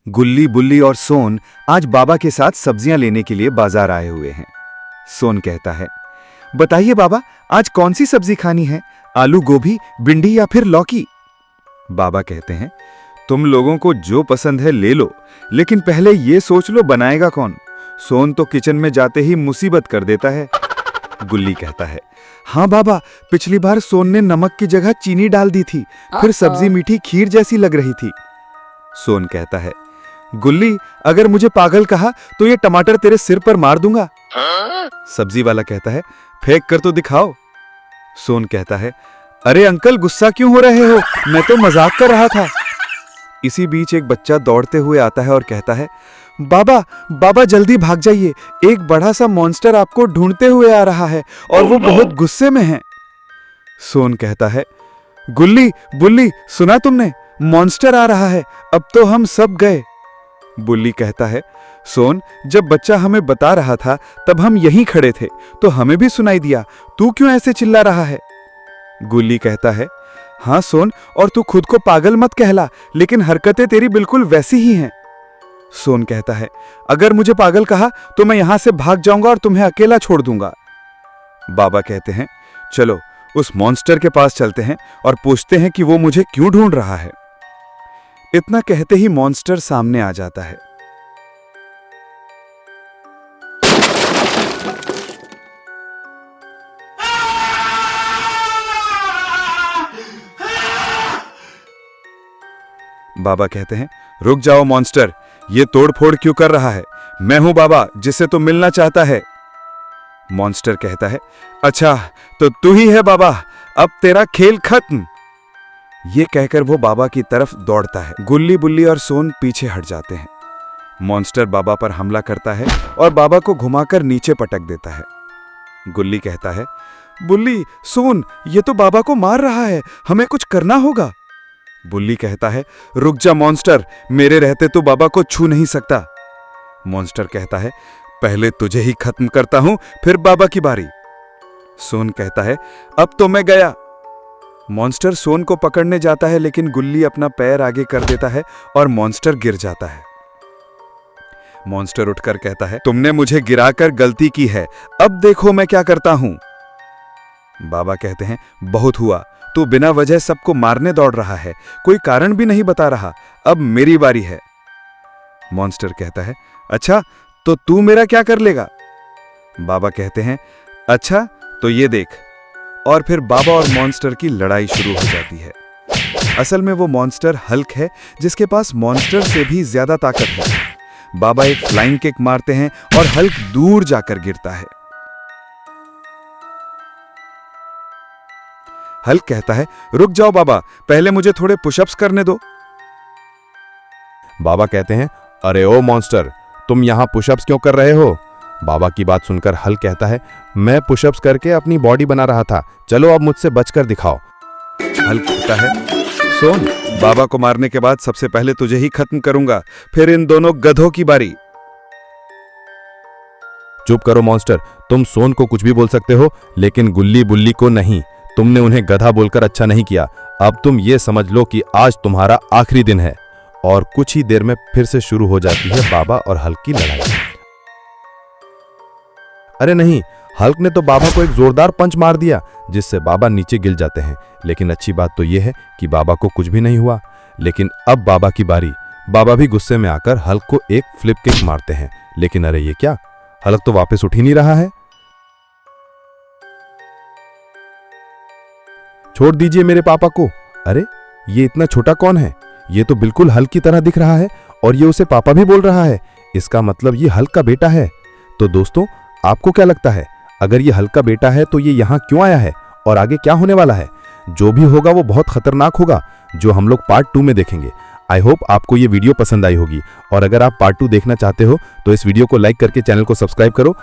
गुल्ली, बुल्ली और सोन आज बाबा के साथ सब्जियां लेने के लिए बाजार आए हुए हैं। सोन कहता है, बताइए बाबा, आज कौन सी सब्जी खानी है? आलू, गोभी, भिंडी या फिर लौकी? बाबा कहते हैं, तुम लोगों को जो पसंद है ले लो, लेकिन पहले ये सोच लो बनाएगा कौन? सोन तो किचन में जाते ही मुसीबत कर देता है। गुल्ली कहता है, हाँ बाबा, पिछली बार सोन ने नमक की जगह चीनी डाल दी थी, फिर सब्जी मीठी खीर जैसी लग रही थी। सोन कहता है, गुल्ली, अगर मुझे पागल कहा तो ये टमाटर तेरे सिर पर मार दूंगा। सब्जी वाला कहता है, फेंक कर तो दिखाओ। सोन कहता है, अरे अंकल, गुस्सा क्यों हो रहे हो? मैं तो मजाक कर रहा था। इसी बीच एक बच्चा दौड़ते हुए आता है और कहता है, बाबा बाबा जल्दी भाग जाइए, एक बड़ा सा मॉन्स्टर आपको ढूंढते हुए आ रहा है और वो बहुत गुस्से में है। सोन कहता है, गुल्ली, बुल्ली, सुना तुमने? मॉन्स्टर आ रहा है, अब तो हम सब गए। बुल्ली कहता है, सोन, जब बच्चा हमें बता रहा था तब हम यहीं खड़े थे, तो हमें भी सुनाई दिया, तू क्यों ऐसे चिल्ला रहा है? गुल्ली कहता है, हाँ सोन, और तू खुद को पागल मत कहला, लेकिन हरकतें तेरी बिल्कुल वैसी ही हैं। सोन कहता है, अगर मुझे पागल कहा तो मैं यहां से भाग जाऊंगा और तुम्हें अकेला छोड़ दूंगा। बाबा कहते हैं, चलो उस मॉन्स्टर के पास चलते हैं और पूछते हैं कि वो मुझे क्यों ढूंढ रहा है। इतना कहते ही मॉन्स्टर सामने आ जाता है। बाबा कहते हैं, रुक जाओ मॉन्स्टर, ये तोड़फोड़ क्यों कर रहा है? मैं हूं बाबा, जिससे तू मिलना चाहता है। मॉन्स्टर कहता है, अच्छा तो तू ही है बाबा, अब तेरा खेल खत्म। ये कहकर वो बाबा की तरफ दौड़ता है। गुल्ली, बुल्ली और सोन पीछे हट जाते हैं। मॉन्स्टर बाबा पर हमला करता है और बाबा को घुमाकर नीचे पटक देता है। गुल्ली कहता है, बुल्ली, सोन, ये तो बाबा को मार रहा है, हमें कुछ करना होगा। बुल्ली कहता है, रुक जा मॉन्स्टर, मेरे रहते तो बाबा को छू नहीं सकता। मॉन्स्टर कहता है, पहले तुझे ही खत्म करता हूं, फिर बाबा की बारी। सोन कहता है, अब तो मैं गया। मॉन्स्टर सोन को पकड़ने जाता है, लेकिन गुल्ली अपना पैर आगे कर देता है और मॉन्स्टर गिर जाता है। मॉन्स्टर उठकर कहता है, तुमने मुझे गिराकर गलती की है, अब देखो मैं क्या करता हूं। बाबा कहते हैं, बहुत हुआ, तू बिना वजह सबको मारने दौड़ रहा है, कोई कारण भी नहीं बता रहा, अब मेरी बारी है। मॉन्स्टर कहता है, अच्छा तो तू मेरा क्या कर लेगा? बाबा कहते हैं, अच्छा तो ये देख। और फिर बाबा और मॉन्स्टर की लड़ाई शुरू हो जाती है। असल में वो मॉन्स्टर हल्क है, जिसके पास मॉन्स्टर से भी ज्यादा ताकत है। बाबा एक फ्लाइंग किक मारते हैं और हल्क दूर जाकर गिरता है। हल्क कहता है, रुक जाओ बाबा, पहले मुझे थोड़े पुशअप्स करने दो। बाबा कहते हैं, अरे ओ मॉन्स्टर, तुम यहां पुशअप्स क्यों कर रहे हो? बाबा की बात सुनकर हल्क कहता है, मैं पुशअप्स करके अपनी बॉडी बना रहा था, चलो अब मुझसे बचकर दिखाओ। हल्क कहता है, सोन, बाबा को मारने के बाद सबसे पहले तुझे ही खत्म करूंगा, फिर इन दोनों गधों की बारी। चुप करो मॉन्स्टर, तुम सोन को कुछ भी बोल सकते हो, लेकिन गुल्ली, बुल्ली को नहीं। तुमने उन्हें गधा बोलकर अच्छा नहीं किया। अब तुम ये समझ लो कि आज तुम्हारा आखिरी दिन है। और कुछ ही देर में फिर से शुरू हो जाती है बाबा और हल्क की लड़ाई। अरे नहीं, हल्क ने तो बाबा को एक जोरदार पंच मार दिया, जिससे बाबा नीचे गिर जाते हैं। लेकिन अच्छी बात तो यह है कि बाबा को कुछ भी नहीं हुआ। लेकिन अब बाबा की बारी। बाबा भी गुस्से में आकर हल्क को एक फ्लिप किक मारते हैं। लेकिन अरे ये क्या, हल्क तो वापस उठ ही नहीं रहा है। छोड़ दीजिए मेरे पापा को। अरे ये इतना छोटा कौन है? ये तो बिल्कुल हल्क की तरह दिख रहा है और ये उसे पापा भी बोल रहा है। इसका मतलब ये हल्क का बेटा है। तो दोस्तों, आपको क्या लगता है, अगर ये हल्क का बेटा है तो ये यहाँ क्यों आया है और आगे क्या होने वाला है? जो भी होगा वो बहुत खतरनाक होगा, जो हम लोग पार्ट 2 में देखेंगे। आई होप आपको ये वीडियो पसंद आई होगी, और अगर आप पार्ट 2 देखना चाहते हो तो इस वीडियो को लाइक करके चैनल को सब्सक्राइब करो।